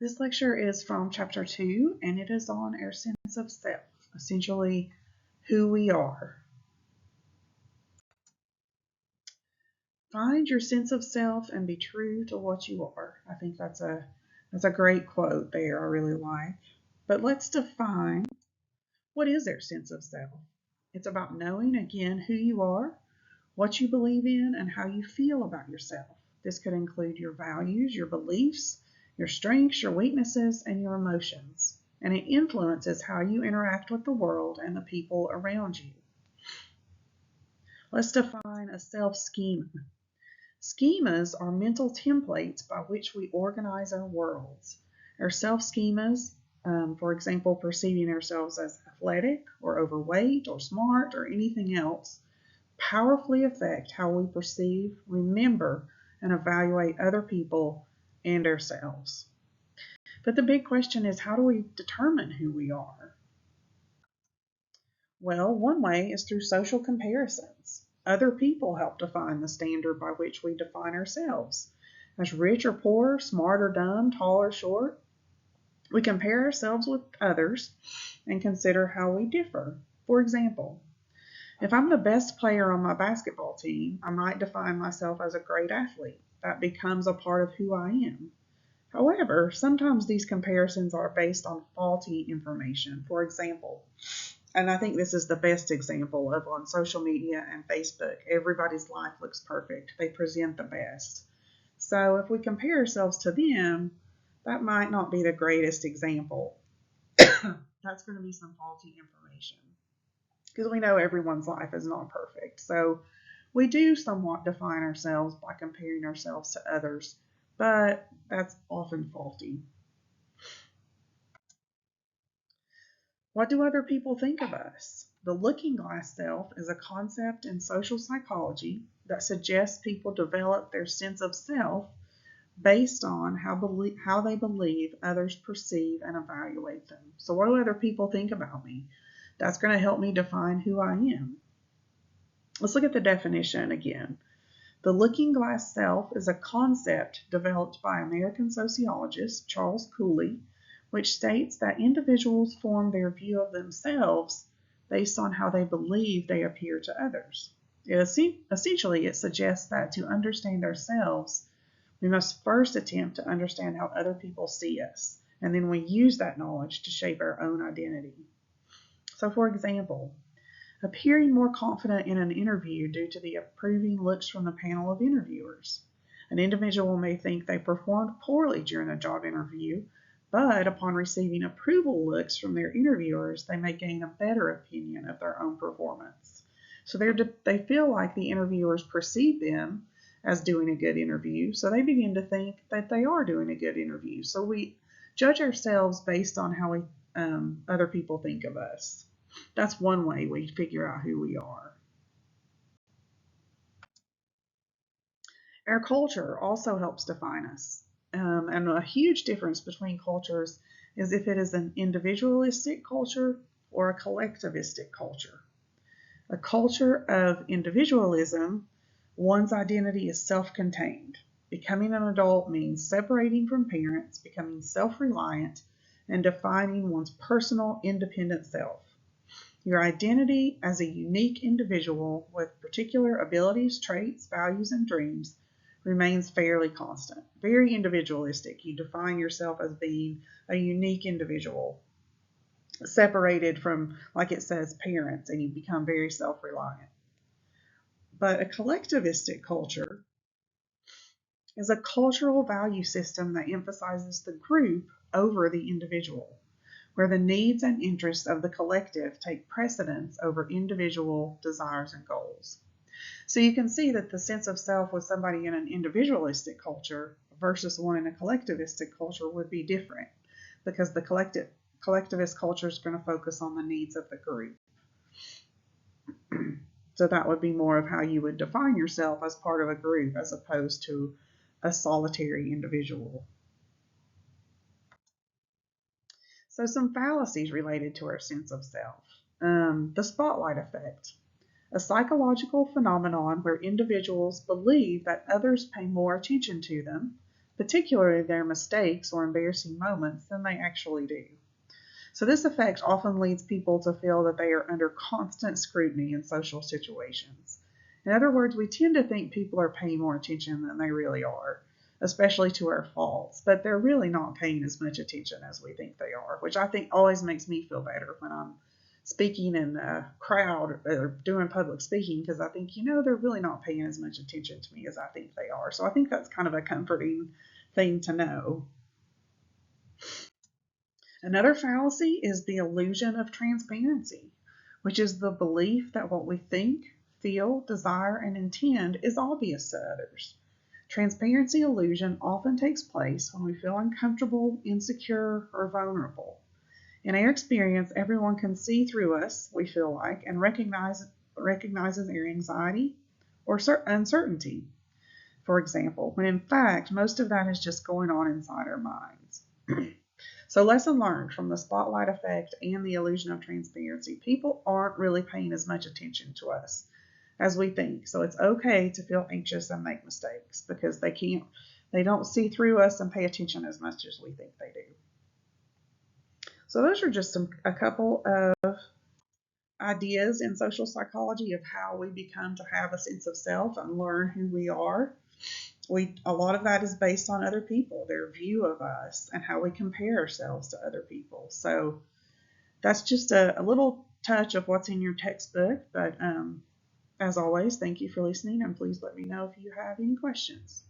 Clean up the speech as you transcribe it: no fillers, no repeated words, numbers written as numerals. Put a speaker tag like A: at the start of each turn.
A: This lecture is from chapter 2, and it is on our sense of self, essentially who we are. Find your sense of self and be true to what you are. I think that's a great quote there. I really like. But let's define what is our sense of self. It's about knowing again who you are, what you believe in, and how you feel about yourself. This could include your values, your beliefs, your strengths, your weaknesses, and your emotions. And it influences how you interact with the world and the people around you. Let's define a self schema. Schemas are mental templates by which we organize our worlds. Our self schemas, for example, perceiving ourselves as athletic or overweight or smart or anything else, powerfully affect how we perceive, remember, and evaluate other people and ourselves. But the big question is, how do we determine who we are? Well, one way is through social comparisons. Other people help define the standard by which we define ourselves. As rich or poor, smart or dumb, tall or short, we compare ourselves with others and consider how we differ. For example, if I'm the best player on my basketball team, I might define myself as a great athlete. That becomes a part of who I am. However, sometimes these comparisons are based on faulty information. For example, and I think this is the best example of on social media and Facebook, everybody's life looks perfect. They present the best. So if we compare ourselves to them, that might not be the greatest example. That's going to be some faulty information because we know everyone's life is not perfect. So we do somewhat define ourselves by comparing ourselves to others, but that's often faulty. What do other people think of us? The looking glass self is a concept in social psychology that suggests people develop their sense of self based on how they believe others perceive and evaluate them. So what do other people think about me? That's going to help me define who I am. Let's look at the definition again. The looking glass self is a concept developed by American sociologist Charles Cooley, which states that individuals form their view of themselves based on how they believe they appear to others. Essentially, it suggests that to understand ourselves, we must first attempt to understand how other people see us, and then we use that knowledge to shape our own identity. So, for example, appearing more confident in an interview due to the approving looks from the panel of interviewers. An individual may think they performed poorly during a job interview, but upon receiving approval looks from their interviewers, they may gain a better opinion of their own performance. So they feel like the interviewers perceive them as doing a good interview, so they begin to think that they are doing a good interview. So we judge ourselves based on how other people think of us. That's one way we figure out who we are. Our culture also helps define us. And a huge difference between cultures is if it is an individualistic culture or a collectivistic culture. A culture of individualism, one's identity is self-contained. Becoming an adult means separating from parents, becoming self-reliant, and defining one's personal independent self. Your identity as a unique individual with particular abilities, traits, values, and dreams remains fairly constant. Very individualistic. You define yourself as being a unique individual, separated from, like it says, parents, and you become very self-reliant. But a collectivistic culture is a cultural value system that emphasizes the group over the individual, where the needs and interests of the collective take precedence over individual desires and goals. So you can see that the sense of self with somebody in an individualistic culture versus one in a collectivistic culture would be different, because the collectivist culture is going to focus on the needs of the group. So that would be more of how you would define yourself as part of a group as opposed to a solitary individual. So some fallacies related to our sense of self. The spotlight effect, a psychological phenomenon where individuals believe that others pay more attention to them particularly their mistakes or embarrassing moments, than they actually do. So, this effect often leads people to feel that they are under constant scrutiny in social situations. In other words, we tend to think people are paying more attention than they really are, especially to our faults, but they're really not paying as much attention as we think they are, which I think always makes me feel better when I'm speaking in a crowd or doing public speaking, because I think, they're really not paying as much attention to me as I think they are. So I think that's kind of a comforting thing to know. Another fallacy is the illusion of transparency, which is the belief that what we think, feel, desire, and intend is obvious to others. Transparency illusion often takes place when we feel uncomfortable, insecure, or vulnerable. In our experience, everyone can see through us, we feel like, and recognizes our anxiety or uncertainty, for example, when in fact, most of that is just going on inside our minds. So, lesson learned from the spotlight effect and the illusion of transparency: people aren't really paying as much attention to us as we think. So, it's okay to feel anxious and make mistakes because they don't see through us and pay attention as much as we think they do. So, those are just a couple of ideas in social psychology of how we become to have a sense of self and learn who we are. A lot of that is based on other people, their view of us, and how we compare ourselves to other people. So that's just a little touch of what's in your textbook. But as always, thank you for listening, and please let me know if you have any questions.